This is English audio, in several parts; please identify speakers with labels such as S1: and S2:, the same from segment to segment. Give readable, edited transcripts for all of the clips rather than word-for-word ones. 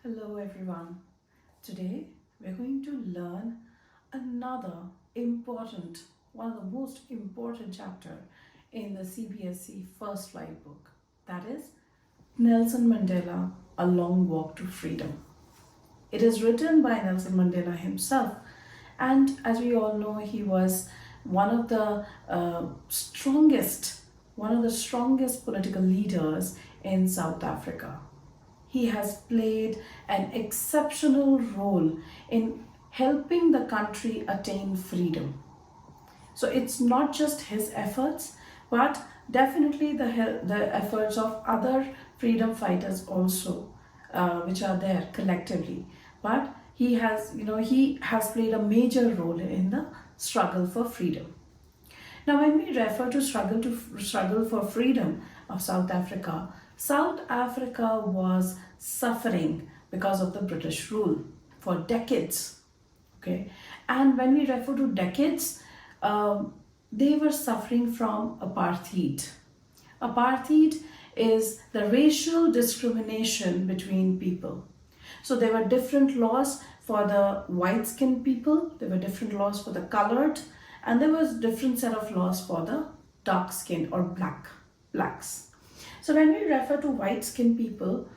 S1: Hello everyone. Today we're going to learn another important, one of the most important chapter in the CBSE First Flight book. That is Nelson Mandela, A Long Walk to Freedom. It is written by Nelson Mandela himself, and as we all know, he was one of the strongest political leaders in South Africa. He has played an exceptional role in helping the country attain freedom. So it's not just his efforts, but definitely the efforts of other freedom fighters also, which are there collectively. But he has played a major role in the struggle for freedom. Now, when we refer to struggle for freedom of South Africa was suffering because of the British rule for decades. Okay, and when we refer to decades, they were suffering from apartheid. Apartheid is the racial discrimination between people. So there were different laws for the white skinned people, there were different laws for the colored, and there was different set of laws for the dark skinned or blacks. So when we refer to white skinned people,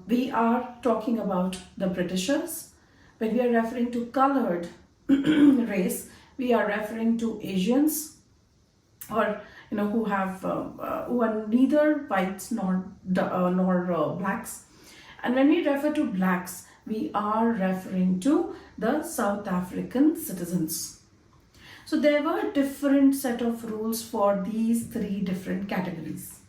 S1: we are talking about the Britishers. When we are referring to colored race, we are referring to Asians, or who are neither whites nor blacks. And when we refer to blacks, we are referring to the South African citizens. So there were different set of rules for these three different categories.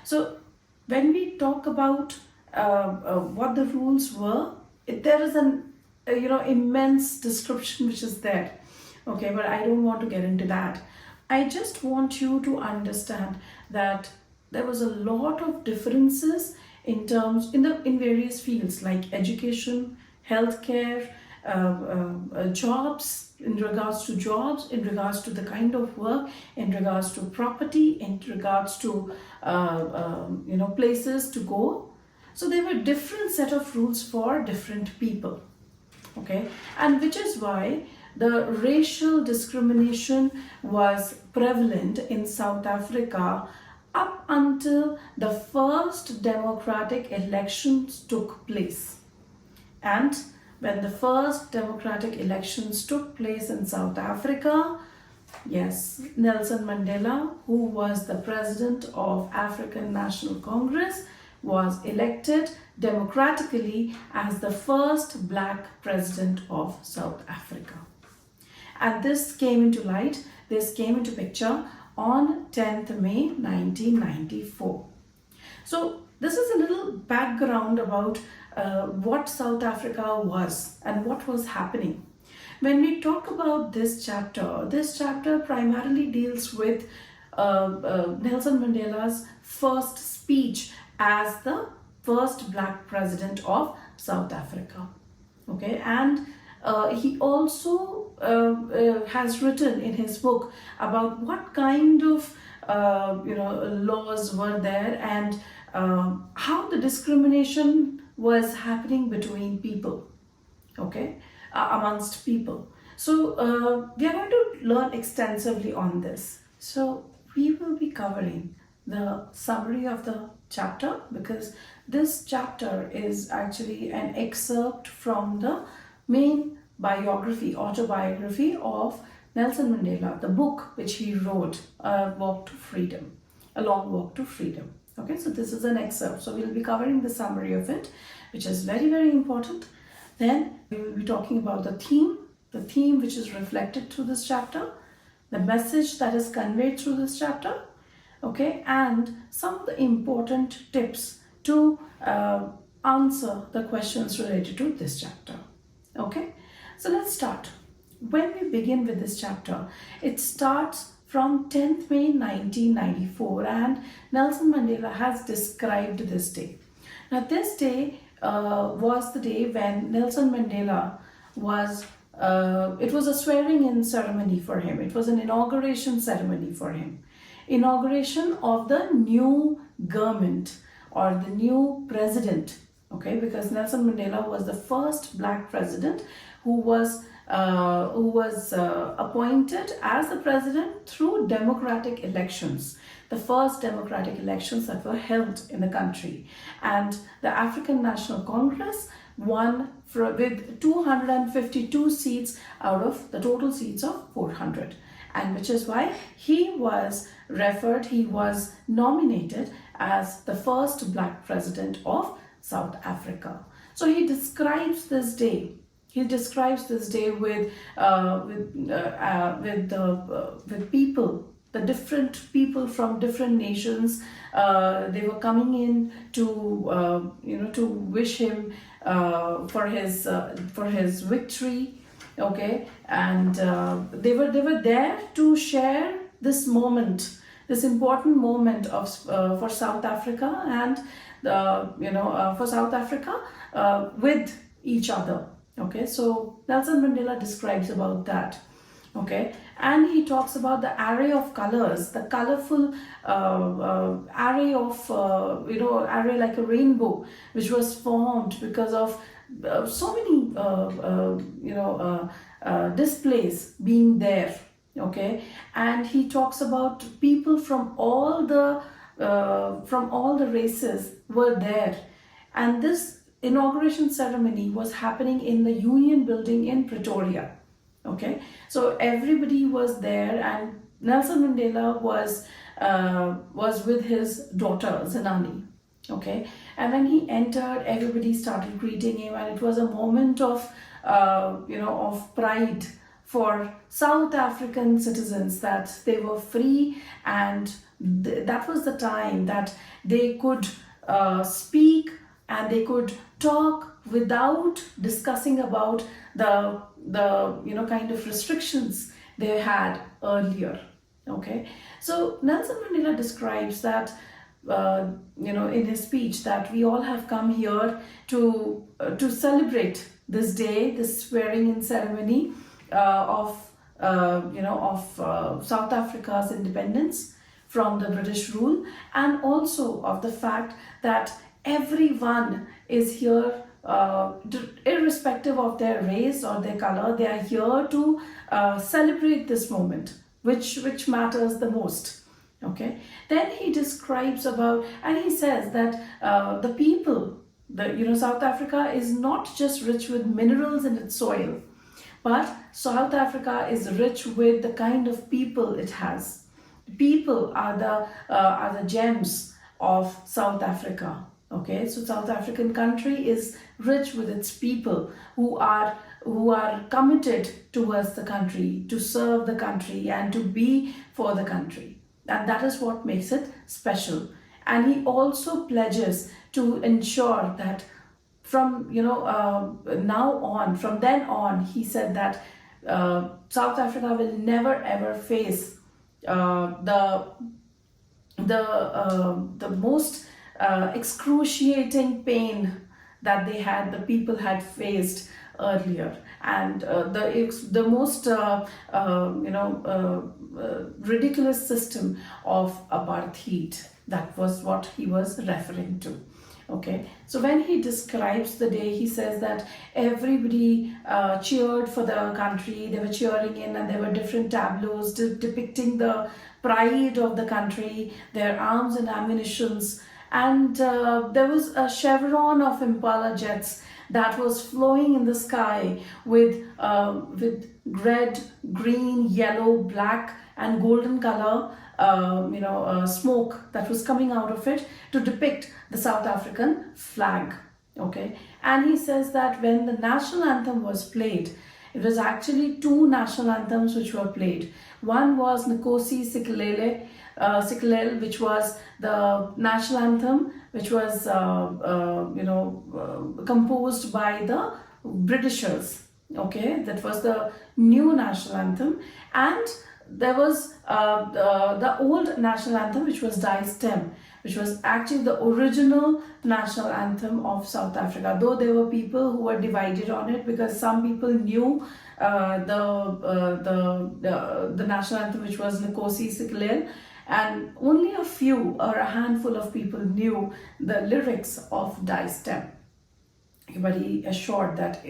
S1: So when we talk about what the rules were, there is an immense description which is there. Okay, but I don't want to get into that. I just want you to understand that there was a lot of differences in various fields like education, healthcare, jobs, in regards to jobs, in regards to the kind of work, in regards to property, in regards to places to go. So there were different set of rules for different people. Okay, and which is why the racial discrimination was prevalent in South Africa up until the first democratic elections took place. And when the first democratic elections took place in South Africa, yes, Nelson Mandela, who was the president of African National Congress, was elected democratically as the first black president of South Africa. And this came into light, this came into picture on 10th May 1994. So this is a little background about what South Africa was and what was happening. When we talk about this chapter primarily deals with Nelson Mandela's first speech as the first black president of South Africa. Okay, and he also has written in his book about what kind of laws were there, and how the discrimination was happening between people, okay, amongst people. So we are going to learn extensively on this. So we will be covering the summary of the chapter, because this chapter is actually an excerpt from the main autobiography of Nelson Mandela, the book which he wrote, A Long Walk to Freedom. Okay, so this is an excerpt. So we'll be covering the summary of it, which is very, very important. Then we will be talking about the theme which is reflected through this chapter, the message that is conveyed through this chapter, okay, and some of the important tips to answer the questions related to this chapter. Okay, so let's start. When we begin with this chapter, it starts from 10th May 1994, and Nelson Mandela has described this day. Now this day was the day when Nelson Mandela was, it was a swearing in ceremony for him. It was an inauguration ceremony for him. Inauguration of the new government or the new president, okay, because Nelson Mandela was the first black president who was appointed as the president through democratic elections, the first democratic elections that were held in the country. And the African National Congress won with 252 seats out of the total seats of 400, and which is why he was nominated as the first black president of South Africa. So he describes this day. He describes this day with people, the different people from different nations. They were coming in to wish him for his victory. Okay, and they were there to share this moment, this important moment of for South Africa and for South Africa with each other. Okay, so Nelson Mandela describes about that. Okay, and he talks about the array of colors, the colorful array of array like a rainbow, which was formed because of so many displays being there. Okay, and he talks about people from all the races were there, and this inauguration ceremony was happening in the Union Building in Pretoria. Okay, so everybody was there, and Nelson Mandela was with his daughter Zenani. Okay, and when he entered, everybody started greeting him, and it was a moment of of pride for South African citizens, that they were free, and that was the time that they could speak and they could talk without discussing about the kind of restrictions they had earlier. Okay, so Nelson Mandela describes that in his speech, that we all have come here to celebrate this day, this swearing-in ceremony of South Africa's independence from the British rule, and also of the fact that everyone is here, irrespective of their race or their color. They are here to celebrate this moment, which matters the most. Okay, then he describes about, and he says that the people, South Africa is not just rich with minerals in its soil, but South Africa is rich with the kind of people it has. People are the gems of South Africa. Okay, so South African country is rich with its people who are committed towards the country, to serve the country and to be for the country. And that is what makes it special. And he also pledges to ensure that from from then on, he said that South Africa will never ever face the most excruciating pain that the people had faced earlier, and the most ridiculous system of apartheid. That was what he was referring to. Okay, so when he describes the day, he says that everybody cheered for the country. They were cheering in, and there were different tableaus depicting the pride of the country, their arms and ammunitions, and there was a chevron of Impala jets that was flowing in the sky with red, green, yellow, black, and golden color smoke that was coming out of it to depict the South African flag. Okay, and he says that when the national anthem was played, it was actually two national anthems which were played. One was Nkosi Sikelel, which was the national anthem, which was composed by the Britishers. Okay, that was the new national anthem, and there was the old national anthem, which was Die Stem, which was actually the original national anthem of South Africa. Though there were people who were divided on it, because some people knew the national anthem, which was Nkosi Sikelel, and only a few or a handful of people knew the lyrics of Die Stem. everybody assured that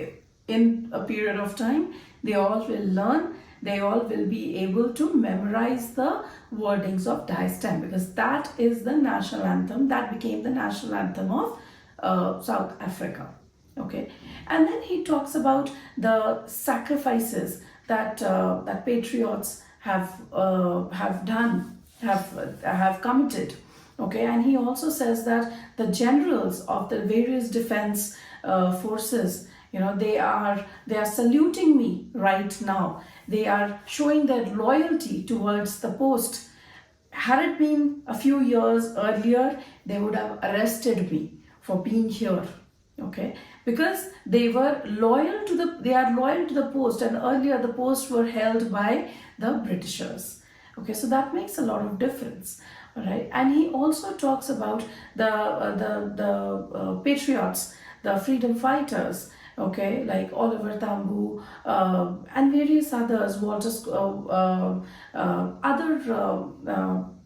S1: in a period of time, they all will learn, they all will be able to memorize the wordings of Diastem, because that is the national anthem, that became the national anthem of South Africa. Okay, and then he talks about the sacrifices that that patriots have done, have committed. Okay, and he also says that the generals of the various defense forces, you know, they are saluting me right now. They are showing their loyalty towards the post. Had it been a few years earlier, they would have arrested me for being here. Okay, because they are loyal to the post, and earlier the posts were held by the Britishers. Okay, so that makes a lot of difference. All right, and he also talks about the patriots, the freedom fighters. Okay, like Oliver Tambo and various others, other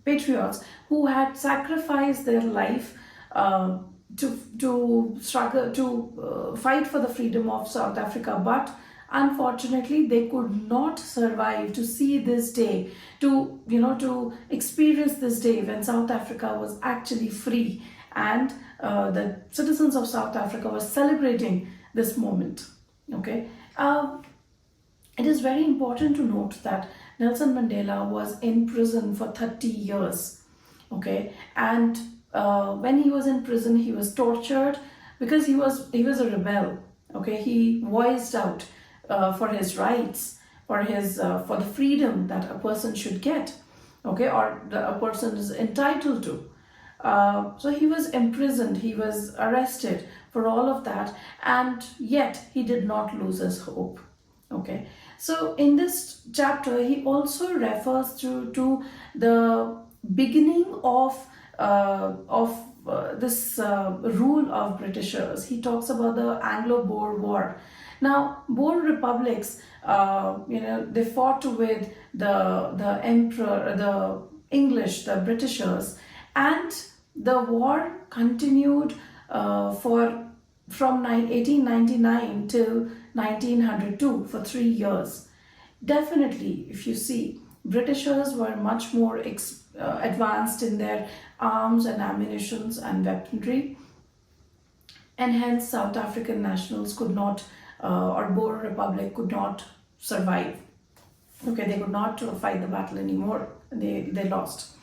S1: patriots who had sacrificed their life to struggle, to fight for the freedom of South Africa, but unfortunately they could not survive to see this day, to experience this day when South Africa was actually free, and the citizens of South Africa were celebrating this moment. Okay, it is very important to note that Nelson Mandela was in prison for 30 years. Okay, and when he was in prison, he was tortured because he was a rebel. Okay, he voiced out for his rights, for the freedom that a person should get. Okay, or a person is entitled to. So he was imprisoned, he was arrested for all of that, and yet he did not lose his hope. Okay, so in this chapter, he also refers to the beginning of this rule of Britishers. He talks about the Anglo-Boer War. Now, Boer republics, they fought with the emperor, the English, the Britishers, and the war continued from 1899 till 1902 for 3 years. Definitely, if you see, Britishers were much more advanced in their arms and ammunitions and weaponry, and hence South African nationals could not, or Boer Republic could not survive. Okay, they could not fight the battle anymore. They lost.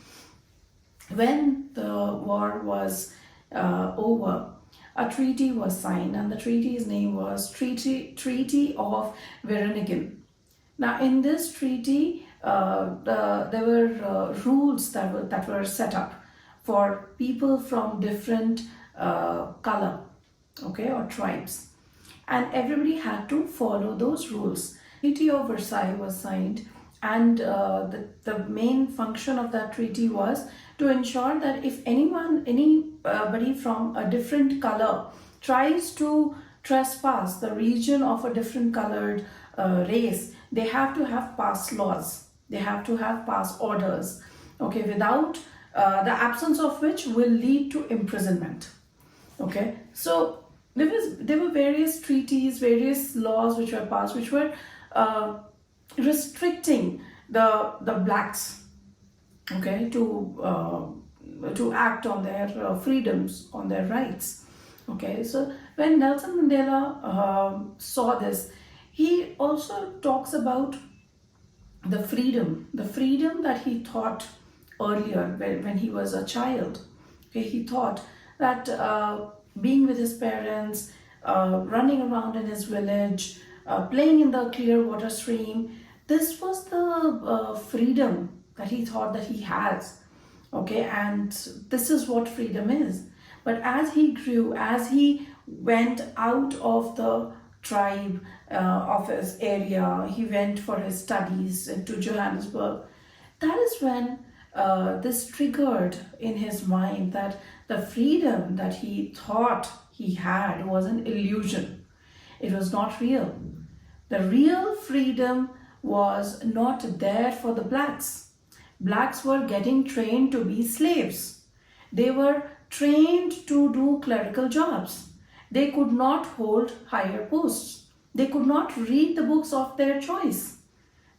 S1: When the war was over, a treaty was signed, and the treaty's name was Treaty of Vereeniging. Now, in this treaty, there were rules that were set up for people from different color, okay, or tribes, and everybody had to follow those rules. Treaty of Versailles was signed, and the main function of that treaty was to ensure that if anybody from a different color tries to trespass the region of a different colored race, they have to have passed laws, they have to have passed orders, okay, without the absence of which will lead to imprisonment. Okay, so there were various treaties, various laws which were passed, which were restricting the blacks, okay, to act on their freedoms, on their rights. Okay, so when Nelson Mandela saw this, he also talks about the freedom that he thought earlier when he was a child. Okay, he thought that being with his parents, running around in his village, playing in the clear water stream, this was the freedom that he thought that he has. Okay, and this is what freedom is. But as he grew, as he went out of the tribe of his area, he went for his studies to Johannesburg. That is when this triggered in his mind that the freedom that he thought he had was an illusion. It was not real. The real freedom was not there for the blacks. Blacks were getting trained to be slaves. They were trained to do clerical jobs. They could not hold higher posts. They could not read the books of their choice.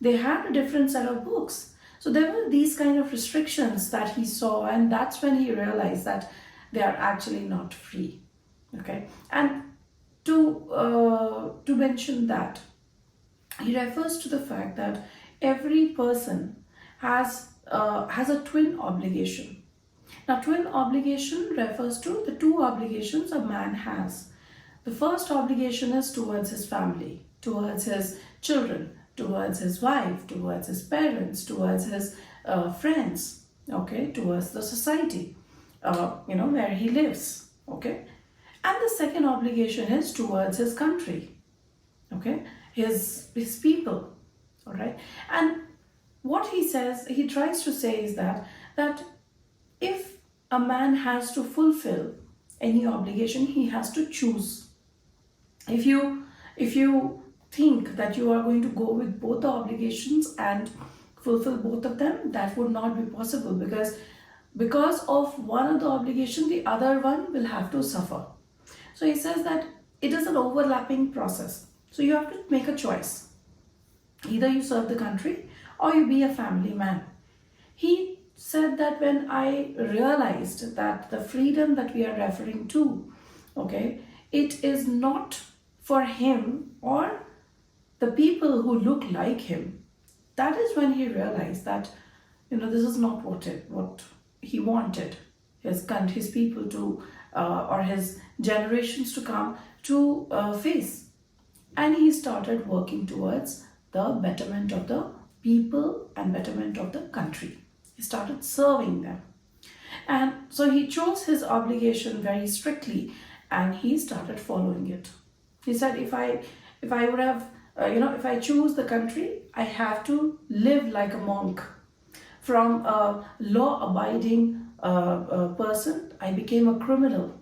S1: They had a different set of books. So there were these kind of restrictions that he saw, and that's when he realized that they are actually not free. Okay, and to mention that, he refers to the fact that every person has a twin obligation. Now, twin obligation refers to the two obligations a man has. The first obligation is towards his family, towards his children, towards his wife, towards his parents, towards his friends, okay, towards the society, where he lives, okay. And the second obligation is towards his country, okay, his people, all right. And what he tries to say is that if a man has to fulfill any obligation, he has to choose. If you think that you are going to go with both the obligations and fulfill both of them, that would not be possible, because of one of the obligation, the other one will have to suffer. So he says that it is an overlapping process. So you have to make a choice. Either you serve the country or you be a family man. He said that when I realized that the freedom that we are referring to, okay, it is not for him or the people who look like him. That is when he realized that, this is not what he wanted his people to, or his generations to come to face. And he started working towards the betterment of the people and betterment of the country. He started serving them. And so he chose his obligation very strictly, and he started following it. He said, if I would have, if I choose the country, I have to live like a monk. From a law-abiding person, I became a criminal.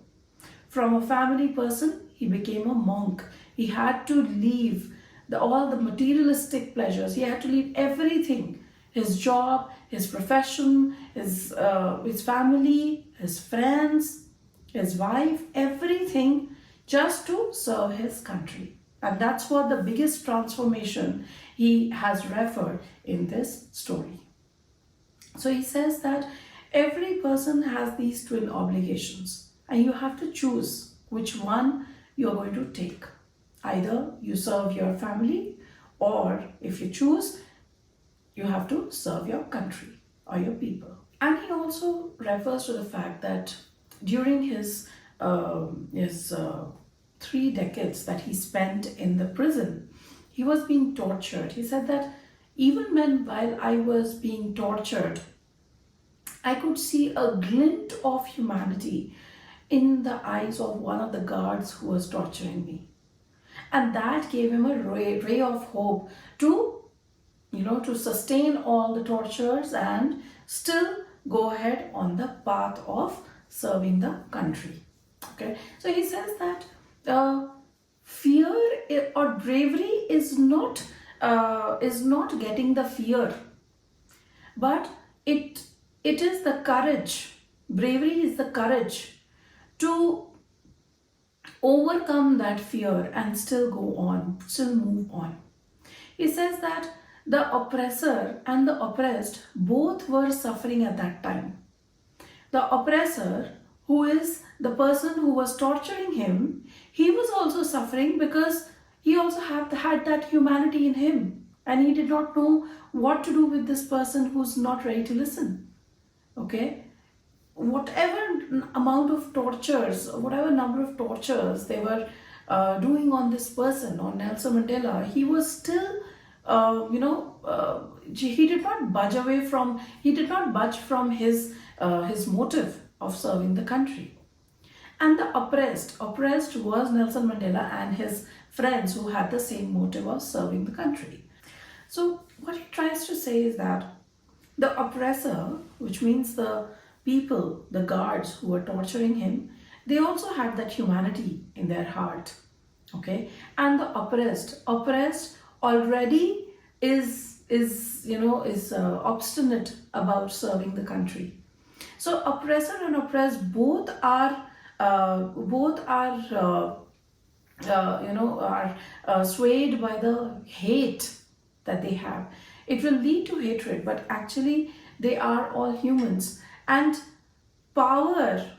S1: From a family person, he became a monk. He had to leave all the materialistic pleasures. He had to leave everything: his job, his profession, his family, his friends, his wife, everything, just to serve his country. And that's what the biggest transformation he has referred in this story. So he says that every person has these twin obligations, and you have to choose which one you're going to take. Either you serve your family, or if you choose, you have to serve your country or your people. And he also refers to the fact that during his 3 decades that he spent in the prison, he was being tortured. He said that even while I was being tortured, I could see a glint of humanity in the eyes of one of the guards who was torturing me. And that gave him a ray of hope to sustain all the tortures and still go ahead on the path of serving the country. Okay, so he says that fear or bravery is not getting the fear, but it is the courage. Bravery is the courage to overcome that fear and still go on, still move on. He says that the oppressor and the oppressed both were suffering at that time. The oppressor, who is the person who was torturing him, he was also suffering because he also had that humanity in him, and he did not know what to do with this person who's not ready to listen. Okay, whatever amount of tortures, whatever number of tortures they were doing on this person, on Nelson Mandela, he was still, he did not budge from his motive of serving the country. And the oppressed was Nelson Mandela and his friends who had the same motive of serving the country. So what he tries to say is that the oppressor, which means the people, the guards who were torturing him, they also had that humanity in their heart. Okay, and the oppressed already is obstinate about serving the country. So oppressor and oppressed both are both are swayed by the hate that they have. It will lead to hatred, but actually they are all humans, and power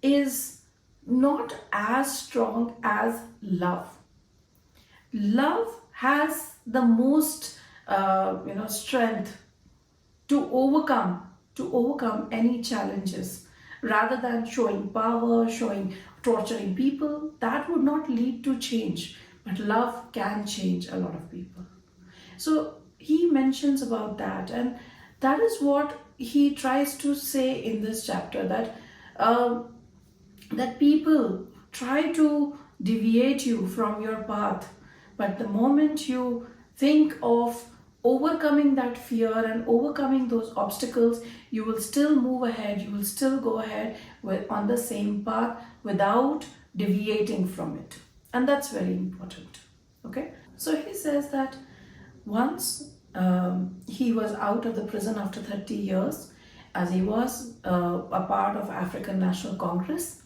S1: is not as strong as love. Love has the most strength to overcome any challenges, rather than showing power, showing torturing people. That would not lead to change, but love can change a lot of people. So he mentions about that, and that is what he tries to say in this chapter, that uh, that people try to deviate you from your path, but the moment you think of overcoming that fear and overcoming those obstacles, you will still move ahead, you will still go ahead on the same path without deviating from it. And that's very important. Okay, so he says that once he was out of the prison after 30 years, as he was a part of African National Congress.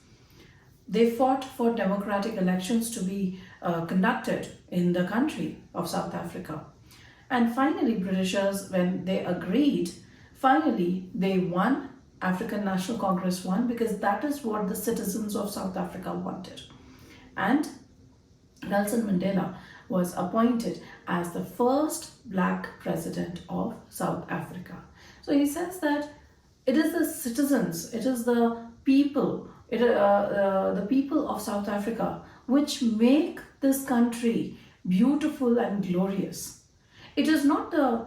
S1: They fought for democratic elections to be conducted in the country of South Africa. And finally, Britishers, when they agreed, finally they won. African National Congress won, because that is what the citizens of South Africa wanted. And Nelson Mandela was appointed as the first black president of South Africa. So he says that it is the citizens, it is the people, the people of South Africa which make this country beautiful and glorious. It is not the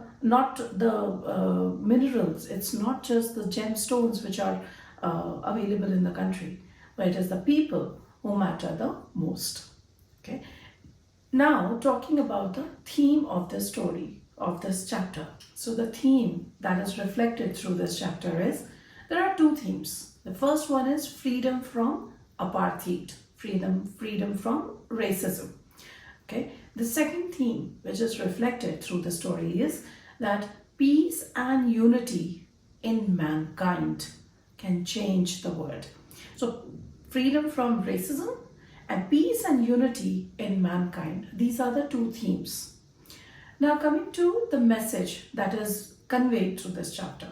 S1: minerals, it's not just the gemstones which are available in the country, but it is the people who matter the most. Okay. Now, talking about the theme of this story, of this chapter. So the theme that is reflected through this chapter is, there are two themes. The first one is freedom from apartheid, freedom from racism. Okay. The second theme, which is reflected through the story, is that peace and unity in mankind can change the world. So freedom from racism and peace and unity in mankind. These are the two themes. Now coming to the message that is conveyed through this chapter.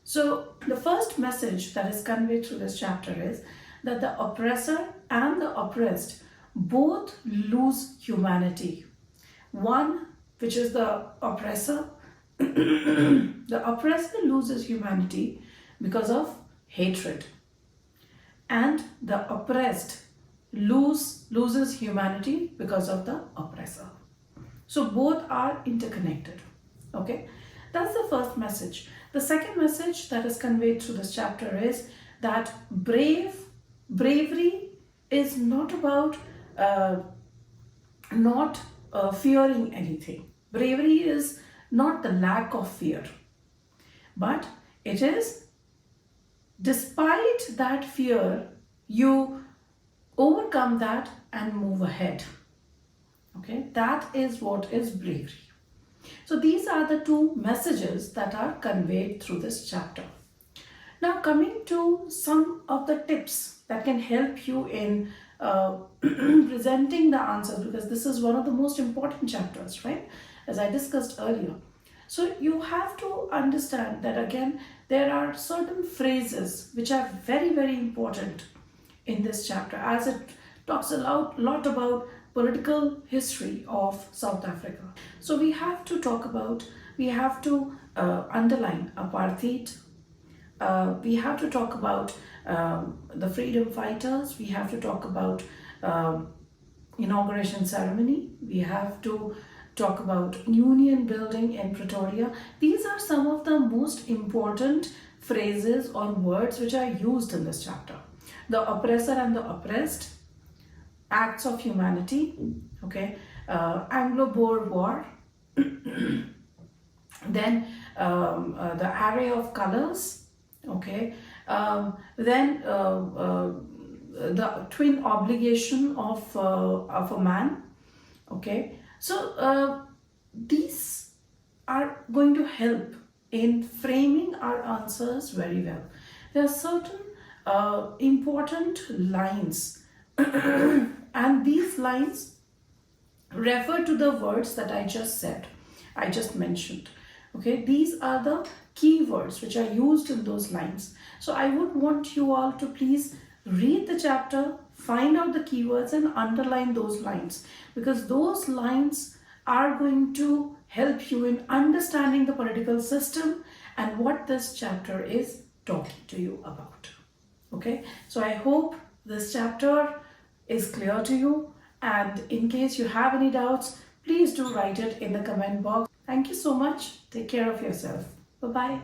S1: So the first message that is conveyed through this chapter is that the oppressor and the oppressed both lose humanity. One, which is the oppressor, the oppressor loses humanity because of hatred, and the oppressed loses humanity because of the oppressor. So both are interconnected. Okay, that's the first message. The second message that is conveyed through this chapter is that bravery is not about not fearing anything. Bravery is not the lack of fear, but it is despite that fear, you overcome that and move ahead. Okay, that is what is bravery. So these are the two messages that are conveyed through this chapter. Now coming to some of the tips that can help you in presenting the answers, because this is one of the most important chapters, right? As I discussed earlier. So you have to understand that again, there are certain phrases which are very, very important in this chapter, as it talks a lot about political history of South Africa. So we have to underline apartheid. We have to talk about the freedom fighters. We have to talk about inauguration ceremony. We have to talk about union building in Pretoria. These are some of the most important phrases or words which are used in this chapter. The oppressor and the oppressed, acts of humanity, okay, Anglo-Boer War, then the array of colors, okay, then the twin obligation of a man, okay. So these are going to help in framing our answers very well. There are certain important lines. And these lines refer to the words that I just said, I just mentioned. Okay, these are the keywords which are used in those lines. So I would want you all to please read the chapter, find out the keywords and underline those lines, because those lines are going to help you in understanding the political system and what this chapter is talking to you about. Okay, so I hope this chapter is clear to you, and in case you have any doubts, please do write it in the comment box. Thank you so much. Take care of yourself. Bye bye.